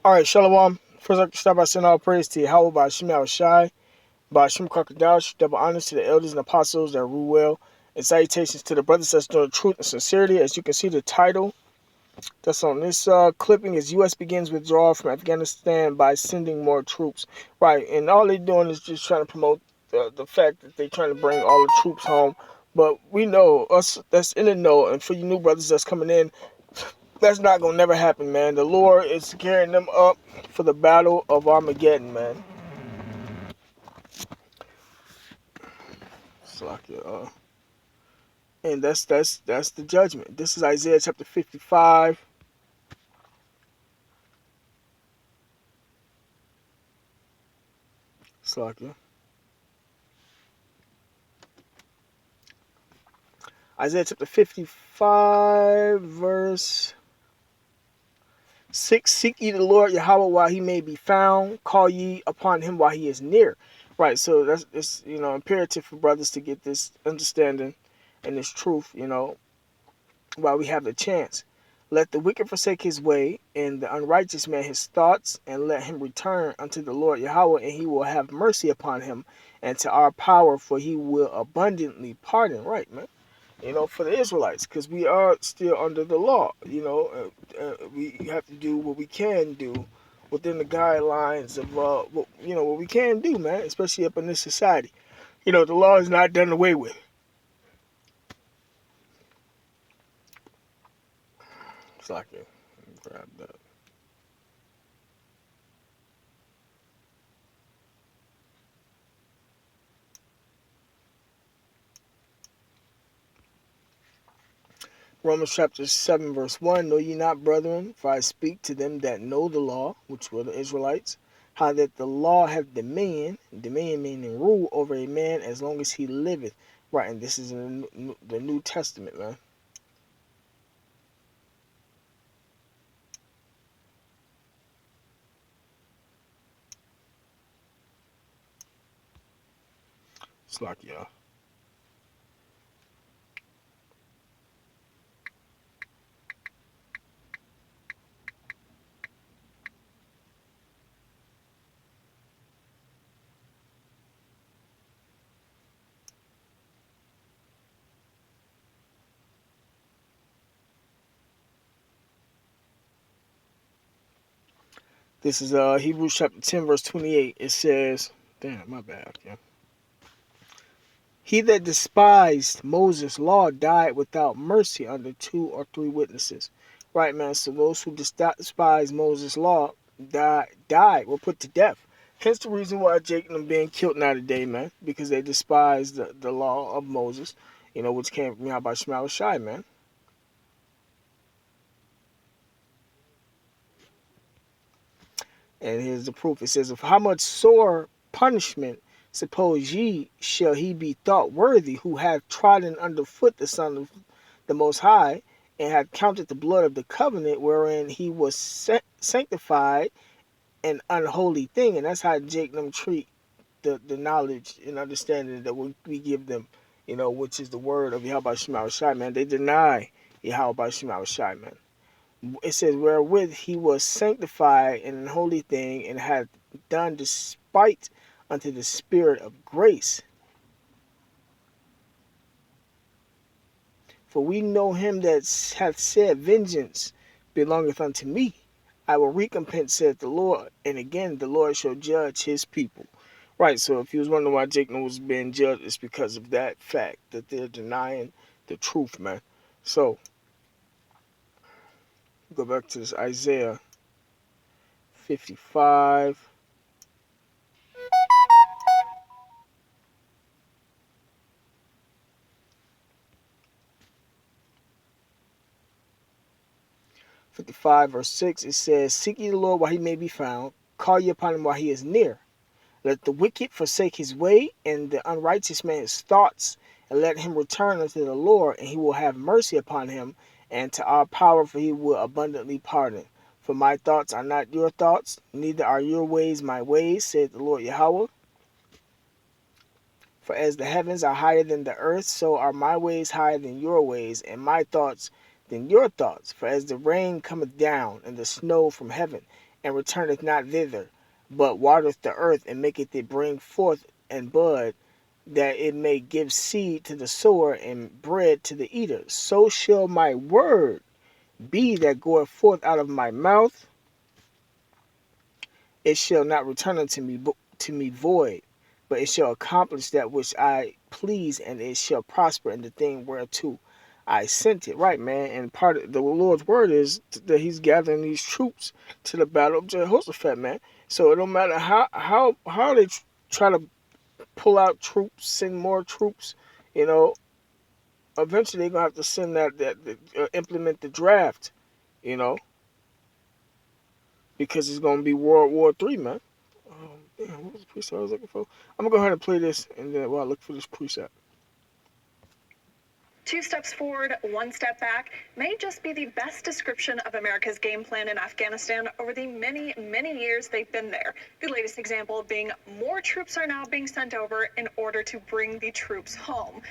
All right, Shalom. First, I can start by saying all praise to Yahweh by Hashem Shai, by Hashem Kakadash, double honors to the elders and apostles that rule well, and salutations to the brothers that's doing truth and sincerity. As you can see, the title that's on this clipping is U.S. begins withdrawal from Afghanistan by sending more troops. Right, and all they're doing is just trying to promote the fact that they're trying to bring all the troops home. But we know, us that's in the know, and for you new brothers that's coming in, that's not gonna never happen, man. The Lord is carrying them up for the battle of Armageddon, man. And that's the judgment. This is Isaiah chapter 55. Slakia. Isaiah chapter 55, verse 6. Seek ye the Lord Yahweh while he may be found. Call ye upon him while he is near. Right, so that's it's imperative for brothers to get this understanding and this truth, while we have the chance. Let the wicked forsake his way, and the unrighteous man his thoughts, and let him return unto the Lord Yahweh, and he will have mercy upon him, and to our power, for he will abundantly pardon. Right, man. For the Israelites, because we are still under the law. We have to do what we can do within the guidelines of what we can do, man. Especially up in this society. The law is not done away with. It's like grab that. Romans chapter 7, verse 1. Know ye not, brethren, for I speak to them that know the law, which were the Israelites, how that the law hath dominion meaning rule over a man as long as he liveth. Right, and this is in the New Testament, man. It's like, yeah. This is Hebrews chapter 10, verse 28. It says, damn, my bad. Yeah. He that despised Moses' law died without mercy under 2 or 3 witnesses. Right, man. So those who despise Moses' law died, were put to death. Hence the reason why Jacob being killed now today, man, because they despised the law of Moses, which came from Yahweh Shema Shai, man. And here's the proof. It says, of how much sore punishment suppose ye shall he be thought worthy, who hath trodden under foot the Son of the Most High, and hath counted the blood of the covenant wherein he was sanctified an unholy thing. And that's how Jacob treat the knowledge and understanding that we give them, which is the word of Yahweh Shema Shai, man. They deny Yahweh Shema Shai, man. It says, wherewith he was sanctified in an holy thing, and hath done despite unto the Spirit of grace. For we know him that hath said, vengeance belongeth unto me. I will recompense, saith the Lord. And again, the Lord shall judge his people. Right, so if you was wondering why Jacob was being judged, it's because of that fact, that they're denying the truth, man. So, go back to this Isaiah 55. Verse 6, it says, seek ye the Lord while he may be found, call ye upon him while he is near. Let the wicked forsake his way, and the unrighteous man his thoughts, and let him return unto the Lord, and he will have mercy upon him, and to our power, for he will abundantly pardon. For my thoughts are not your thoughts, neither are your ways my ways, saith the Lord Yahweh. For as the heavens are higher than the earth, so are my ways higher than your ways, and my thoughts than your thoughts. For as the rain cometh down, and the snow from heaven, and returneth not thither, but watereth the earth, and maketh it bring forth and bud, that it may give seed to the sower and bread to the eater. So shall my word be that goeth forth out of my mouth. It shall not return unto me void, but it shall accomplish that which I please, and it shall prosper in the thing whereto I sent it. Right, man. And part of the Lord's word is that He's gathering these troops to the battle of Jehoshaphat, man. So it don't matter how they try to pull out troops, send more troops. You know, eventually they're gonna have to send that implement the draft. You know, because it's gonna be World War III, man. Damn, what was the preset I was looking for? I'm gonna go ahead and play this, and then while I look for this preset. 2 steps forward, 1 step back may just be the best description of America's game plan in Afghanistan over the many, many years they've been there. The latest example being more troops are now being sent over in order to bring the troops home,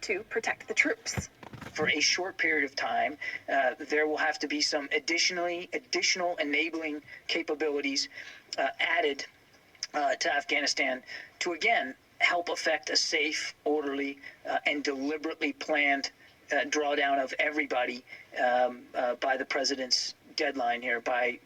to protect the troops. For a short period of time, there will have to be some additional enabling capabilities added to Afghanistan to, again, help effect a safe, orderly, and deliberately planned drawdown of everybody by the president's deadline here by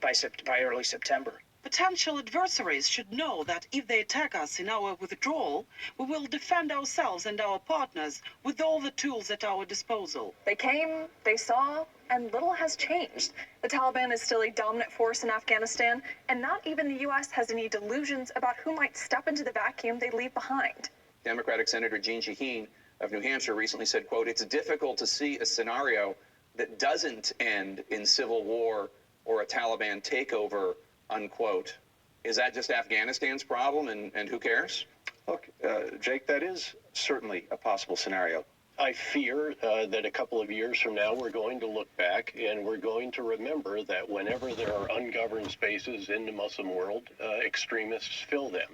early September. Potential adversaries should know that if they attack us in our withdrawal, we will defend ourselves and our partners with all the tools at our disposal. They came, they saw, and little has changed. The Taliban is still a dominant force in Afghanistan, and not even the U.S. has any delusions about who might step into the vacuum they leave behind. Democratic Senator Jeanne Shaheen of New Hampshire recently said, quote, "It's difficult to see a scenario that doesn't end in civil war or a Taliban takeover," unquote. Is that just Afghanistan's problem, and who cares? Look, Jake, that is certainly a possible scenario. I fear that a couple of years from now, we're going to look back and we're going to remember that whenever there are ungoverned spaces in the Muslim world, extremists fill them.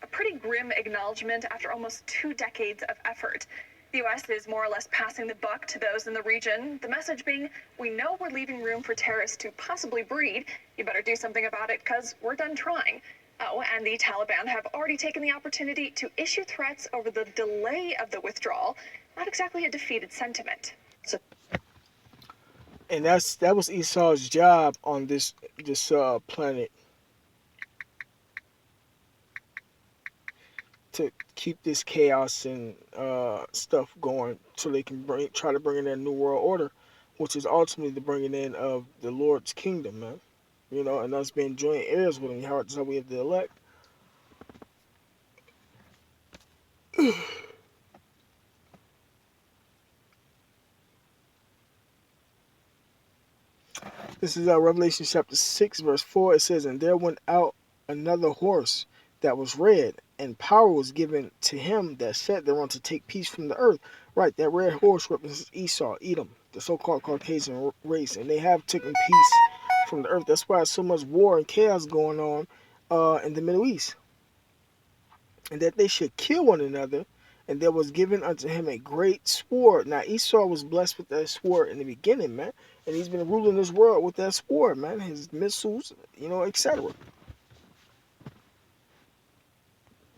A pretty grim acknowledgement after almost 2 decades of effort. The U.S. is more or less passing the buck to those in the region, the message being, we know we're leaving room for terrorists to possibly breed. You better do something about it because we're done trying. Oh, and the Taliban have already taken the opportunity to issue threats over the delay of the withdrawal. Not exactly a defeated sentiment. And that was Esau's job on this planet, to keep this chaos and stuff going, so they can try to bring in that new world order, which is ultimately the bringing in of the Lord's kingdom, man. You know, and us being joint heirs with Him. That's how we have the elect. This is Revelation chapter 6, verse 4. It says, "And there went out another horse that was red, and power was given to him that sat thereon to take peace from the earth." Right, that red horse represents Esau, Edom, the so-called Caucasian race, and they have taken peace from the earth. That's why there's so much war and chaos going on in the Middle East. And that they should kill one another, and there was given unto him a great sword. Now Esau was blessed with that sword in the beginning, man, and he's been ruling this world with that sword, man. His missiles, etc.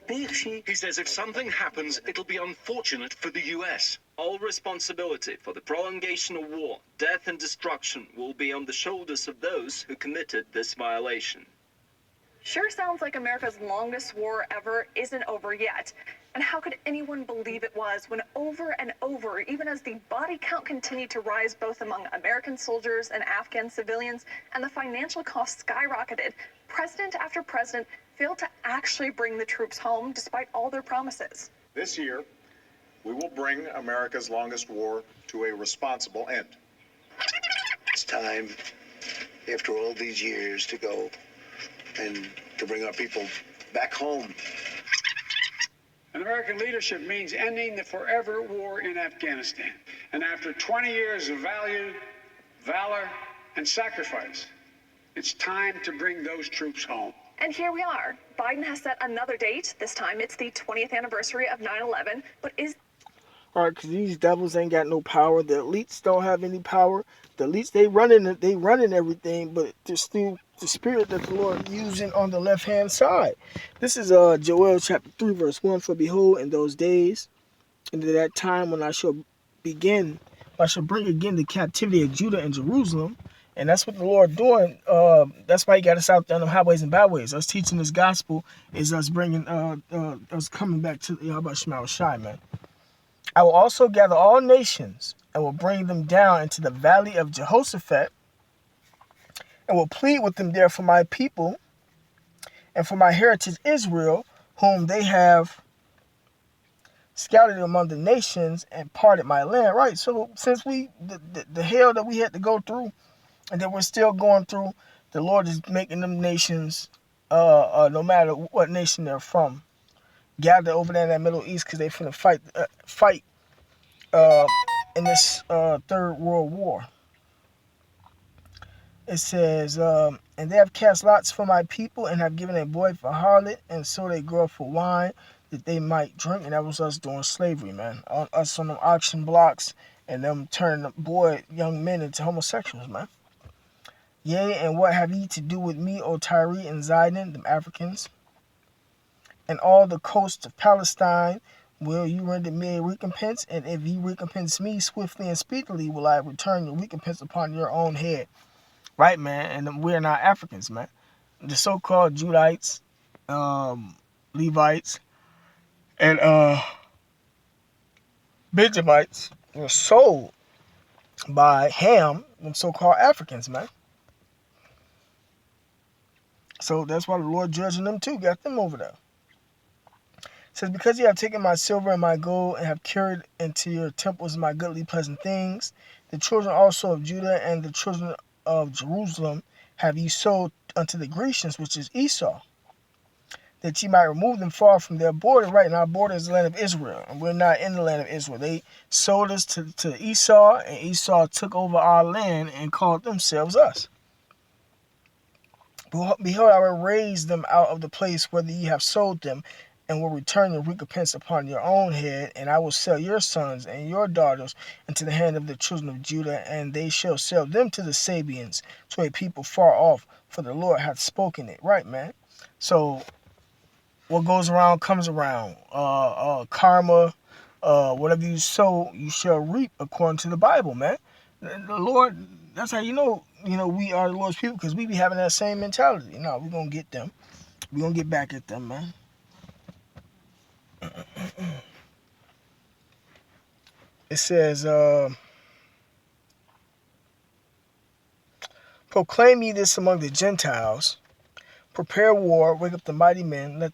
He says if something happens, it'll be unfortunate for the US. All responsibility for the prolongation of war, death and destruction will be on the shoulders of those who committed this violation. Sure sounds like America's longest war ever isn't over yet. And how could anyone believe it was when over and over, even as the body count continued to rise both among American soldiers and Afghan civilians, and the financial costs skyrocketed, president after president failed to actually bring the troops home despite all their promises. This year, we will bring America's longest war to a responsible end. It's time, after all these years, to go and to bring our people back home. And American leadership means ending the forever war in Afghanistan. And after 20 years of valor, and sacrifice, it's time to bring those troops home. And here we are. Biden has set another date. This time it's the 20th anniversary of 9/11. But is... All right, because these devils ain't got no power. The elites don't have any power. The elites, they running everything, but it's through the spirit that the Lord using on the left hand side. This is Joel chapter 3 verse 1. For behold, in those days, and at that time when I shall bring again the captivity of Judah and Jerusalem. And that's what the Lord doing. That's why He got us out there on the highways and byways. Us teaching this gospel is us bringing us coming back to Yahweh Shema Shai, man. I will also gather all nations and will bring them down into the valley of Jehoshaphat and will plead with them there for my people and for my heritage Israel, whom they have scattered among the nations and parted my land. Right. So since the hell that we had to go through and that we're still going through, the Lord is making them nations, no matter what nation they're from, gather over there in that Middle East because they finna fight in this Third World War. It says, and they have cast lots for my people and have given a boy for harlot, and so they grow for wine that they might drink. And that was us doing slavery, man. Us on them auction blocks and them turning young men into homosexuals, man. Yea, and what have ye to do with me, O Tyre and Zidon, them Africans, and all the coast of Palestine? Will you render me a recompense? And if ye recompense me swiftly and speedily, will I return your recompense upon your own head. Right, man? And we're not Africans, man. The so-called Judites, Levites, and Benjamites were sold by Ham, them so-called Africans, man. So that's why the Lord judging them too, got them over there. It says, because ye have taken my silver and my gold and have carried into your temples my goodly pleasant things, the children also of Judah and the children of Jerusalem have ye sold unto the Grecians, which is Esau, that ye might remove them far from their border. Right now, our border is the land of Israel, and we're not in the land of Israel. They sold us to Esau, and Esau took over our land and called themselves us. Behold, I will raise them out of the place where ye have sold them, and will return your recompense upon your own head, and I will sell your sons and your daughters into the hand of the children of Judah, and they shall sell them to the Sabians, to a people far off, for the Lord hath spoken it. Right, man? So, what goes around comes around. Karma, whatever you sow, you shall reap, according to the Bible, man. The Lord, that's how you know, we are the Lord's people, because we be having that same mentality. No, we're going to get them. We're going to get back at them, man. It says, proclaim ye this among the Gentiles, prepare war, wake up the mighty men, let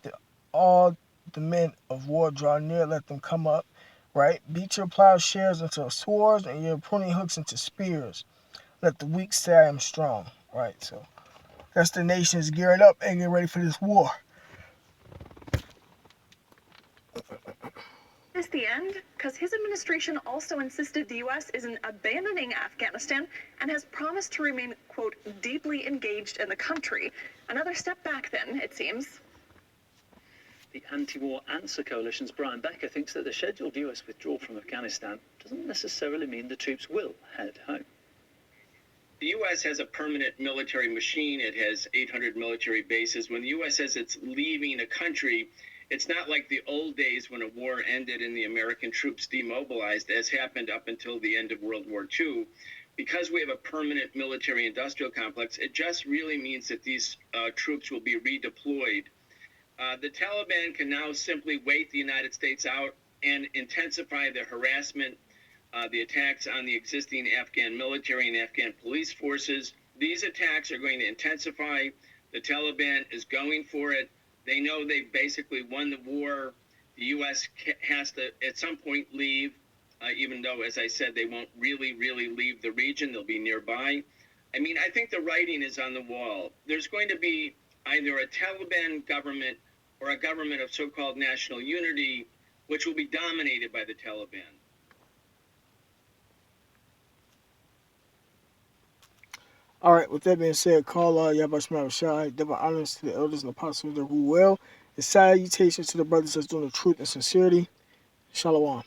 all the men of war draw near, let them come up, right? Beat your plowshares into swords and your pruning hooks into spears. Let the weak say I am strong, right? So that's the nations gearing up and getting ready for this war. Is the end? Because his administration also insisted the U.S. isn't abandoning Afghanistan and has promised to remain, quote, deeply engaged in the country. Another step back then, it seems. The anti-war answer coalition's Brian Becker thinks that the scheduled U.S. withdrawal from Afghanistan doesn't necessarily mean the troops will head home. The U.S. has a permanent military machine. It has 800 military bases. When the U.S. says it's leaving a country, it's not like the old days when a war ended and the American troops demobilized, as happened up until the end of World War II. Because we have a permanent military-industrial complex, it just really means that these troops will be redeployed. The Taliban can now simply wait the United States out and intensify the harassment, the attacks on the existing Afghan military and Afghan police forces. These attacks are going to intensify. The Taliban is going for it. They know they basically won the war. The U.S. has to, at some point, leave, even though, as I said, they won't really leave the region. They'll be nearby. I mean, I think the writing is on the wall. There's going to be either a Taliban government or a government of so-called national unity, which will be dominated by the Taliban. All right, with that being said, call Yahweh Shema Shai, double honors to the elders and apostles that rule well, and salutations to the brothers that's doing the truth and sincerity. Shalom.